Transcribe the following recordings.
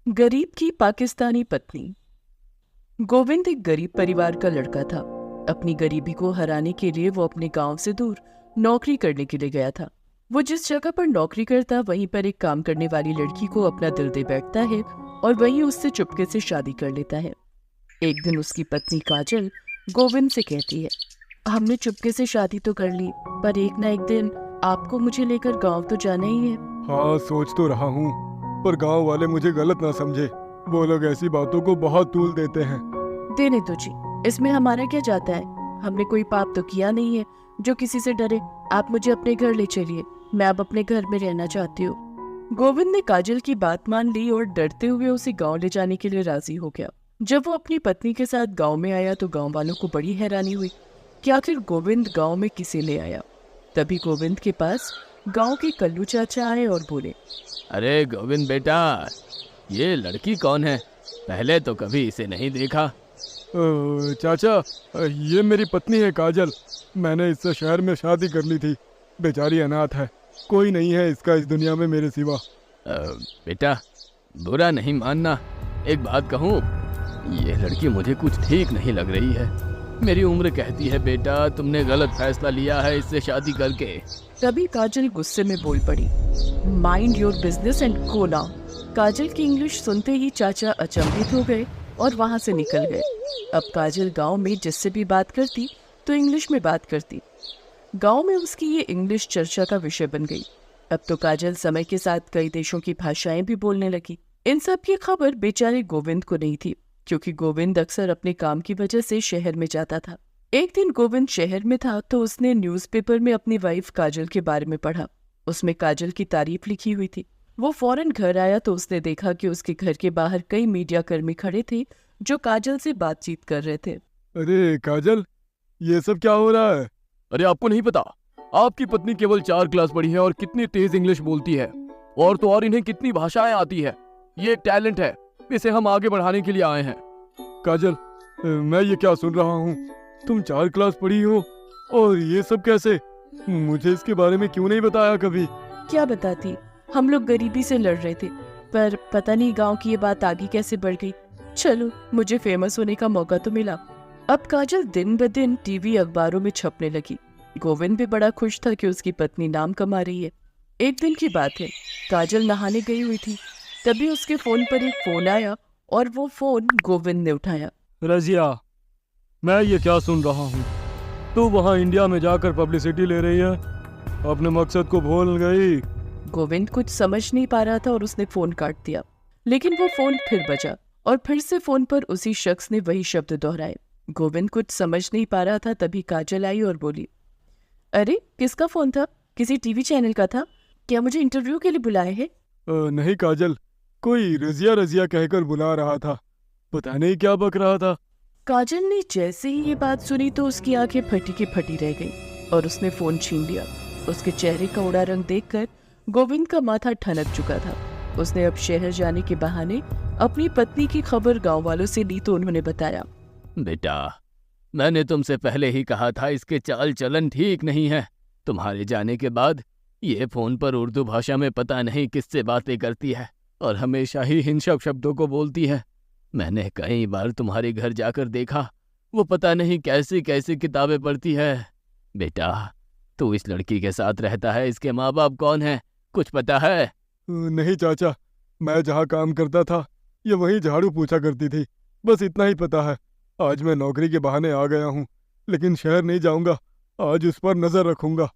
गरीब की पाकिस्तानी पत्नी। गोविंद एक गरीब परिवार का लड़का था। अपनी गरीबी को हराने के लिए वो अपने गांव से दूर नौकरी करने के लिए गया था। वो जिस जगह पर नौकरी करता वहीं पर एक काम करने वाली लड़की को अपना दिल दे बैठता है और वहीं उससे चुपके से शादी कर लेता है। एक दिन उसकी पत्नी काजल गोविंद से कहती है, हमने चुपके से शादी तो कर ली, पर एक ना एक दिन आपको मुझे लेकर गांव तो जाना ही है। हाँ, सोच तो रहा हूँ, पर गांव वाले मुझे गलत ना समझे। वो लोग ऐसी बातों को बहुत तूल देते हैं। देने दो जी, इसमें हमारा क्या जाता है। हमने कोई पाप तो किया नहीं है जो किसी से डरे। आप मुझे अपने घर ले चलिए, मैं अब अपने घर में रहना चाहती हूँ। गोविंद ने काजल की बात मान ली और डरते हुए उसे गांव ले जाने के लिए राजी हो गया। जब वो अपनी पत्नी के साथ गांव में आया तो गांव वालों को बड़ी हैरानी हुई कि आखिर गोविंद गांव में किसे ले आया। तभी गोविंद के पास गांव के कल्लू चाचा आए और बोले, अरे गोविंद बेटा, ये लड़की कौन है? पहले तो कभी इसे नहीं देखा। चाचा, ये मेरी पत्नी है काजल। मैंने इससे शहर में शादी कर ली थी। बेचारी अनाथ है, कोई नहीं है इसका इस दुनिया में मेरे सिवा। बेटा, बुरा नहीं मानना, एक बात कहूँ, ये लड़की मुझे कुछ ठीक नहीं लग रही है। मेरी उम्र कहती है बेटा, तुमने गलत फैसला लिया है इससे शादी करके। तभी काजल गुस्से में बोल पड़ी, mind your business and go now. Kajal की इंग्लिश सुनते ही चाचा अचंभित हो गए और वहां से निकल गए। अब काजल गांव में जिससे भी बात करती तो इंग्लिश में बात करती। गांव में उसकी ये इंग्लिश चर्चा का विषय बन गई। अब तो काजल समय के साथ कई देशों की भाषाएं भी बोलने लगी। इन सब की खबर बेचारे गोविंद को नहीं थी, क्योंकि गोविंद अक्सर अपने काम की वजह से शहर में जाता था। एक दिन गोविंद शहर में था तो उसने न्यूज़पेपर में अपनी वाइफ काजल के बारे में पढ़ा। उसमें काजल की तारीफ लिखी हुई थी। वो फौरन घर आया तो उसने देखा कि उसके घर के बाहर कई मीडिया कर्मी खड़े थे जो काजल से बातचीत कर रहे थे। अरे काजल, ये सब क्या हो रहा है? अरे आपको नहीं पता, आपकी पत्नी केवल 4 क्लास पढ़ी है और कितनी तेज इंग्लिश बोलती है, और तो और इन्हें कितनी भाषाएं आती है। ये एक टैलेंट है, इसे हम आगे बढ़ाने के लिए आए हैं। काजल, मैं ये क्या सुन रहा हूँ? तुम 4 क्लास पढ़ी हो और ये सब कैसे? मुझे इसके बारे में क्यों नहीं बताया कभी? क्या बताती, हम लोग गरीबी से लड़ रहे थे, पर पता नहीं गांव की ये बात आगे कैसे बढ़ गई। चलो, मुझे फेमस होने का मौका तो मिला। अब काजल दिन ब दिन टीवी अखबारों में छपने लगी। गोविंद भी बड़ा खुश था कि उसकी पत्नी नाम कमा रही है। एक दिन की बात है, काजल नहाने गई हुई थी। तभी उसके फोन पर एक फोन आया और वो फोन गोविंद ने उठाया। रजिया, मैं ये क्या सुन रहा हूँ? तू वहाँ इंडिया में जाकर पब्लिसिटी ले रही है, अपने मकसद को भूल गई। गोविंद कुछ समझ नहीं पा रहा था और उसने फोन काट दिया। लेकिन वो फोन फिर बजा और फिर से फोन पर उसी शख्स ने वही शब्द दोहराए। गोविंद कुछ समझ नहीं पा रहा था। तभी काजल आई और बोली, अरे किसका फोन था? किसी टीवी चैनल का था क्या? मुझे इंटरव्यू के लिए बुलाए हैं? नहीं काजल, कोई रजिया रजिया कहकर बुला रहा था, पता नहीं क्या बक रहा था। काजल ने जैसे ही ये बात सुनी तो उसकी आंखें फटी की फटी रह गई और उसने फोन छीन लिया। उसके चेहरे का उड़ा रंग देखकर गोविंद का माथा ठनक चुका था। उसने अब शहर जाने के बहाने अपनी पत्नी की खबर गांव वालों से ली तो उन्होंने बताया, बेटा, मैंने तुमसे पहले ही कहा था इसके चाल चलन ठीक नहीं है। तुम्हारे जाने के बाद ये फोन पर उर्दू भाषा में पता नहीं किससे बातें करती है और हमेशा ही हिंसक शब्दों को बोलती है। मैंने कई बार तुम्हारे घर जाकर देखा, वो पता नहीं कैसी कैसी किताबें पढ़ती है। बेटा, तू इस लड़की के साथ रहता है, इसके माँ बाप कौन है, कुछ पता है? नहीं चाचा, मैं जहाँ काम करता था ये वहीं झाड़ू पूछा करती थी, बस इतना ही पता है। आज मैं नौकरी के बहाने आ गया हूँ, लेकिन शहर नहीं जाऊंगा। आज उस पर नजर रखूंगा।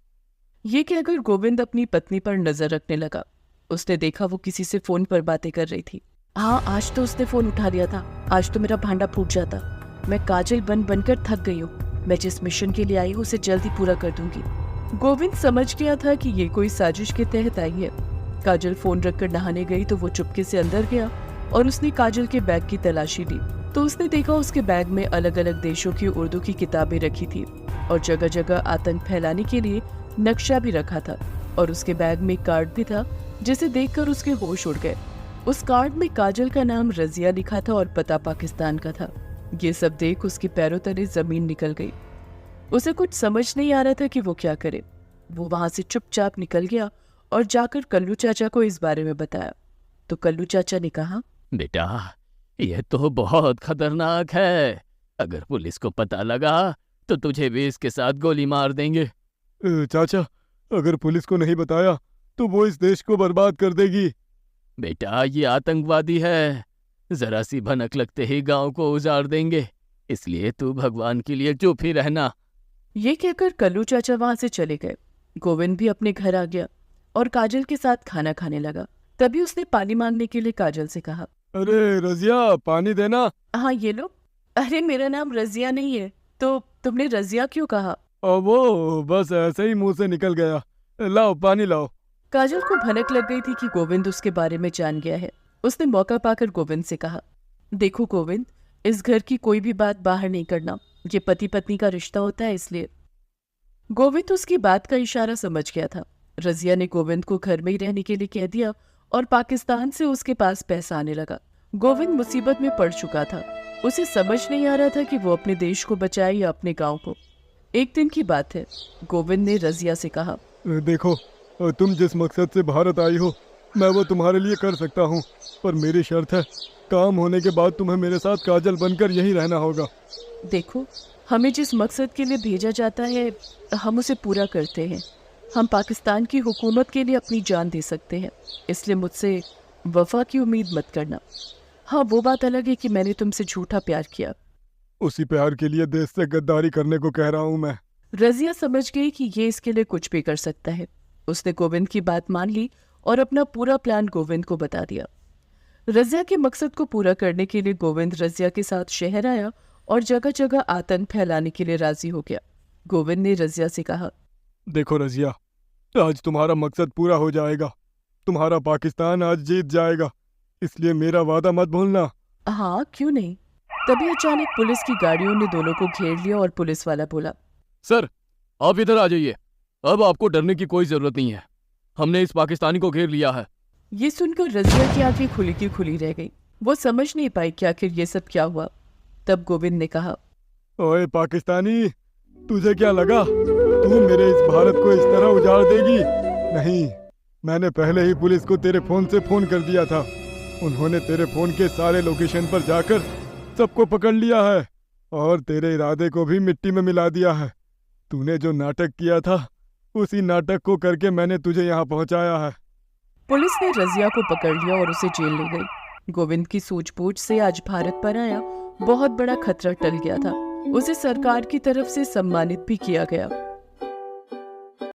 ये कहकर गोविंद अपनी पत्नी पर नजर रखने लगा। उसने देखा वो किसी से फोन पर बातें कर रही थी। हाँ, आज तो उसने फोन उठा लिया था। आज तो मेरा भांडा फूट जाता। मैं काजल बन बनकर थक गई हूँ। मैं जिस मिशन के लिए आई हूँ उसे जल्दी पूरा कर दूंगी। गोविंद समझ गया था कि ये कोई साजिश के तहत आई है। काजल फोन रखकर नहाने गई तो वो चुपके से अंदर गया और उसने काजल के बैग की तलाशी ली तो उसने देखा उसके बैग में अलग अलग देशों की उर्दू की किताबें रखी थी और जगह जगह आतंक फैलाने के लिए नक्शा भी रखा था। और उसके बैग में एक कार्ड भी था जिसे देखकर उसके होश उड़ गए। उस कार्ड में काजल का नाम रजिया लिखा था और पता पाकिस्तान का था। ये सब देख उसके पैरों तले जमीन निकल गई। उसे कुछ समझ नहीं आ रहा था कि वो क्या करे। वो वहां से चुपचाप निकल गया और जाकर कल्लू चाचा को इस बारे में बताया तो कल्लू चाचा ने कहा, बेटा, यह तो बहुत खतरनाक है। अगर पुलिस को पता लगा तो तुझे भी इसके साथ गोली मार देंगे। चाचा, अगर पुलिस को नहीं बताया तो वो इस देश को बर्बाद कर देगी। बेटा, ये आतंकवादी है, जरा सी भनक लगते ही गांव को उजाड़ देंगे, इसलिए तू भगवान के लिए चुप ही रहना। ये कहकर कल्लू चाचा वहां से चले गए। गोविंद भी अपने घर आ गया और काजल के साथ खाना खाने लगा। तभी उसने पानी मांगने के लिए काजल से कहा। अरे रजिया, पानी देना। हाँ ये लो। अरे मेरा नाम रजिया नहीं है, तो तुमने रजिया क्यों कहा? और वो बस ऐसे ही मुंह से निकल गया। लाओ पानी लाओ। काजल को भनक लग गई थी कि गोविंद उसके बारे में जान गया है। उसने मौका पाकर गोविंद से कहा, देखो गोविंद, इस घर की कोई भी बात बाहर नहीं करना, ये पति पत्नी का रिश्ता होता है इसलिए। गोविंद उसकी बात का इशारा समझ गया था। रजिया ने गोविंद को घर में ही रहने के लिए कह दिया और पाकिस्तान से उसके पास पैसा आने लगा। गोविंद मुसीबत में पड़ चुका था। उसे समझ नहीं आ रहा था कि वो अपने देश को बचाए या अपने गांव को। एक दिन की बात है, गोविंद ने रजिया से कहा, देखो, तुम जिस मकसद से भारत आई हो मैं वो तुम्हारे लिए कर सकता हूँ, पर मेरी शर्त है, काम होने के बाद तुम्हें मेरे साथ काजल बनकर यहीं रहना होगा। देखो, हमें जिस मकसद के लिए भेजा जाता है हम उसे पूरा करते हैं। हम पाकिस्तान की हुकूमत के लिए अपनी जान दे सकते हैं, इसलिए मुझसे वफा की उम्मीद मत करना। हाँ, वो बात अलग है कि मैंने तुमसे झूठा प्यार किया। उसी प्यार के लिए देश से गद्दारी करने को कह रहा हूँ मैं। रजिया समझ गई कि ये इसके लिए कुछ भी कर सकता है। उसने गोविंद की बात मान ली और अपना पूरा प्लान गोविंद को बता दिया। रजिया के मकसद को पूरा करने के लिए गोविंद रजिया के साथ शहर आया और जगह जगह आतंक फैलाने के लिए राजी हो गया। गोविंद ने रजिया से कहा, देखो रजिया, आज तुम्हारा मकसद पूरा हो जाएगा। तुम्हारा पाकिस्तान आज जीत जाएगा, इसलिए मेरा वादा मत भूलना। हाँ क्यों नहीं। तभी अचानक पुलिस की गाड़ियों ने दोनों को घेर लिया और पुलिस वाला बोला, सर, आप इधर आ जाइए, अब आपको डरने की कोई जरूरत नहीं है, हमने इस पाकिस्तानी को घेर लिया है। ये सुनकर रजिया की आंखें खुली की खुली रह गई। वो समझ नहीं पाई कि आखिर ये सब क्या हुआ। तब गोविंद ने कहा, ओए पाकिस्तानी, तुझे क्या लगा तू मेरे इस भारत को इस तरह उजाड़ देगी? नहीं, मैंने पहले ही पुलिस को तेरे फोन से फोन कर दिया था। उन्होंने तेरे फोन के सारे लोकेशन पर जाकर सबको पकड़ लिया है और तेरे इरादे को भी मिट्टी में मिला दिया है। तूने जो नाटक किया था उसी नाटक को करके मैंने तुझे यहाँ पहुँचाया है। पुलिस ने रजिया को पकड़ लिया और उसे जेल ले गई। गोविंद की सूझबूझ से आज भारत पर आया बहुत बड़ा खतरा टल गया था। उसे सरकार की तरफ से सम्मानित भी किया गया।